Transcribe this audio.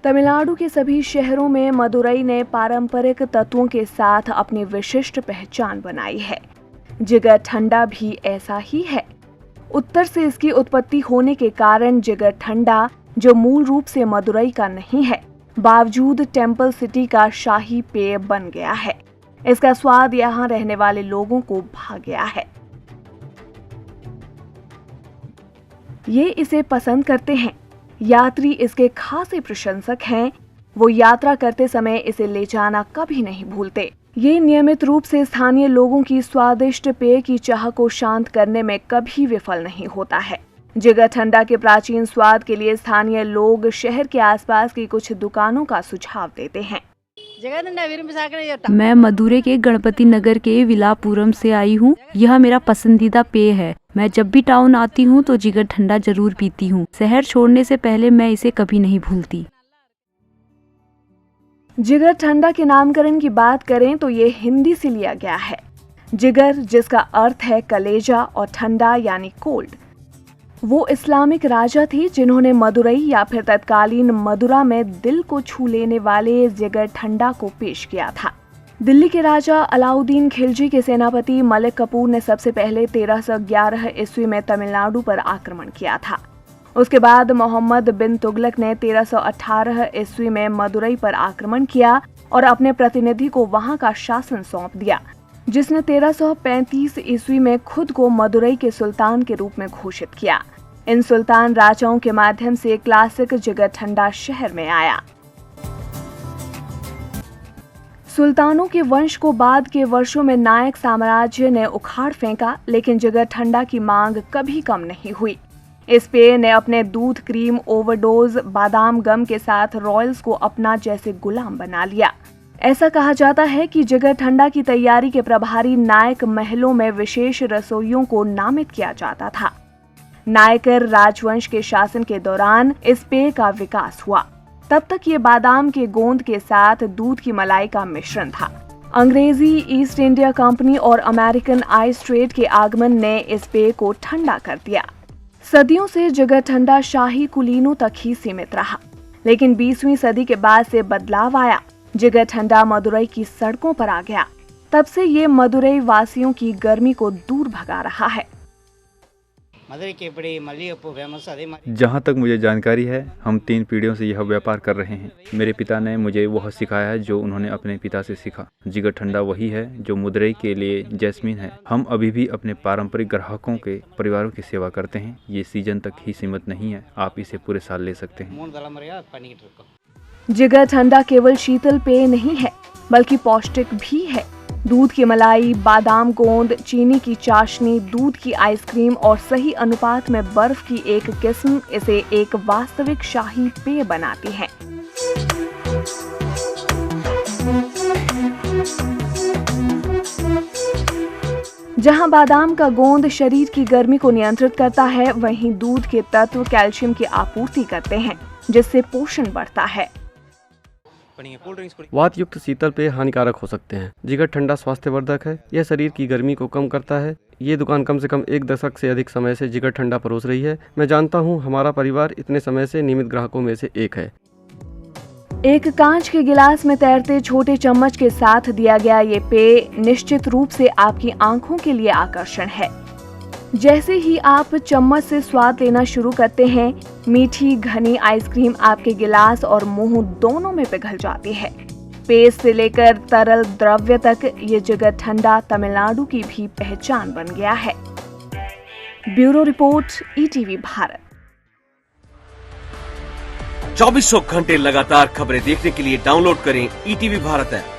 तमिलनाडु के सभी शहरों में मदुरई ने पारंपरिक तत्वों के साथ अपनी विशिष्ट पहचान बनाई है। जिगर ठंडा भी ऐसा ही है। उत्तर से इसकी उत्पत्ति होने के कारण जिगर ठंडा, जो मूल रूप से मदुरई का नहीं है, बावजूद टेम्पल सिटी का शाही पेय बन गया है। इसका स्वाद यहाँ रहने वाले लोगों को भा गया है। ये इसे पसंद करते हैं। यात्री इसके खासे प्रशंसक हैं। वो यात्रा करते समय इसे ले जाना कभी नहीं भूलते। ये नियमित रूप से स्थानीय लोगों की स्वादिष्ट पेय की चाह को शांत करने में कभी विफल नहीं होता है। जिगर ठंडा के प्राचीन स्वाद के लिए स्थानीय लोग शहर के आसपास की कुछ दुकानों का सुझाव देते हैं। मैं मदुरै के गणपति नगर के विलापुरम से आई हूँ। यह मेरा पसंदीदा पेय है। मैं जब भी टाउन आती हूँ तो जिगर ठंडा जरूर पीती हूँ। शहर छोड़ने से पहले मैं इसे कभी नहीं भूलती। जिगर ठंडा के नामकरण की बात करें तो ये हिंदी से लिया गया है। जिगर, जिसका अर्थ है कलेजा, और ठंडा यानी कोल्ड। वो इस्लामिक राजा थे जिन्होंने मदुरई या फिर तत्कालीन मदुरा में दिल को छू लेने वाले जिगर ठंडा को पेश किया था। दिल्ली के राजा अलाउद्दीन खिलजी के सेनापति मलिक कफूर ने सबसे पहले 1311 ईस्वी में तमिलनाडु पर आक्रमण किया था। उसके बाद मोहम्मद बिन तुगलक ने 1318 ईस्वी में मदुरई पर आक्रमण किया और अपने प्रतिनिधि को वहां का शासन सौंप दिया, जिसने 1335 ईस्वी में खुद को मदुरई के सुल्तान के रूप में घोषित किया। इन सुल्तान राजाओं के माध्यम से क्लासिक जिगर ठंडा शहर में आया। सुल्तानों के वंश को बाद के वर्षों में नायक साम्राज्य ने उखाड़ फेंका, लेकिन जिगर ठंडा की मांग कभी कम नहीं हुई। इस पेय ने अपने दूध, क्रीम, ओवरडोज, बादाम गम के साथ रॉयल्स को अपना जैसे गुलाम बना लिया। ऐसा कहा जाता है कि जिगर ठंडा की तैयारी के प्रभारी नायक महलों में विशेष रसोइयों को नामित किया जाता था। नायकर राजवंश के शासन के दौरान इस पेय का विकास हुआ। तब तक ये बादाम के गोंद के साथ दूध की मलाई का मिश्रण था। अंग्रेजी ईस्ट इंडिया कंपनी और अमेरिकन आइस ट्रेड के आगमन ने इस पेय को ठंडा कर दिया। सदियों से जिगर ठंडा शाही कुलीनों तक ही सीमित रहा, लेकिन 20वीं सदी के बाद से बदलाव आया। जिगर ठंडा मदुरई की सड़कों पर आ गया। तब से ये मदुरई वासियों की गर्मी को दूर भगा रहा है। जहाँ तक मुझे जानकारी है, हम 3 पीढ़ियों से यह व्यापार कर रहे हैं। मेरे पिता ने मुझे वह सिखाया है जो उन्होंने अपने पिता से सीखा। जिगर ठंडा वही है जो मदुरई के लिए जैस्मीन है। हम अभी भी अपने पारंपरिक ग्राहकों के परिवारों की सेवा करते हैं। ये सीजन तक ही सीमित नहीं है, आप इसे पूरे साल ले सकते हैं। जिगर ठंडा केवल शीतल पेय नहीं है, बल्कि पौष्टिक भी है। दूध की मलाई, बादाम गोंद, चीनी की चाशनी, दूध की आइसक्रीम और सही अनुपात में बर्फ की एक किस्म इसे एक वास्तविक शाही पेय बनाती है। जहां बादाम का गोंद शरीर की गर्मी को नियंत्रित करता है, वहीं दूध के तत्व कैल्शियम की आपूर्ति करते हैं, जिससे पोषण बढ़ता है। वात युक्त शीतल पेय हानिकारक हो सकते हैं। जिगर ठंडा स्वास्थ्यवर्धक है। यह शरीर की गर्मी को कम करता है। ये दुकान कम से कम 1 दशक से अधिक समय से जिगर ठंडा परोस रही है। मैं जानता हूँ, हमारा परिवार इतने समय से नियमित ग्राहकों में से एक है। एक कांच के गिलास में तैरते छोटे चम्मच के साथ दिया गया ये पेय निश्चित रूप से आपकी आंखों के लिए आकर्षण है। जैसे ही आप चम्मच से स्वाद लेना शुरू करते हैं, मीठी घनी आइसक्रीम आपके गिलास और मुंह दोनों में पिघल जाती है। पेय से लेकर तरल द्रव्य तक ये जिगर ठंडा तमिलनाडु की भी पहचान बन गया है। Bureau report, ETV Bharat. 24 घंटे लगातार खबरें देखने के लिए डाउनलोड करें ईटीवी भारत ऐप।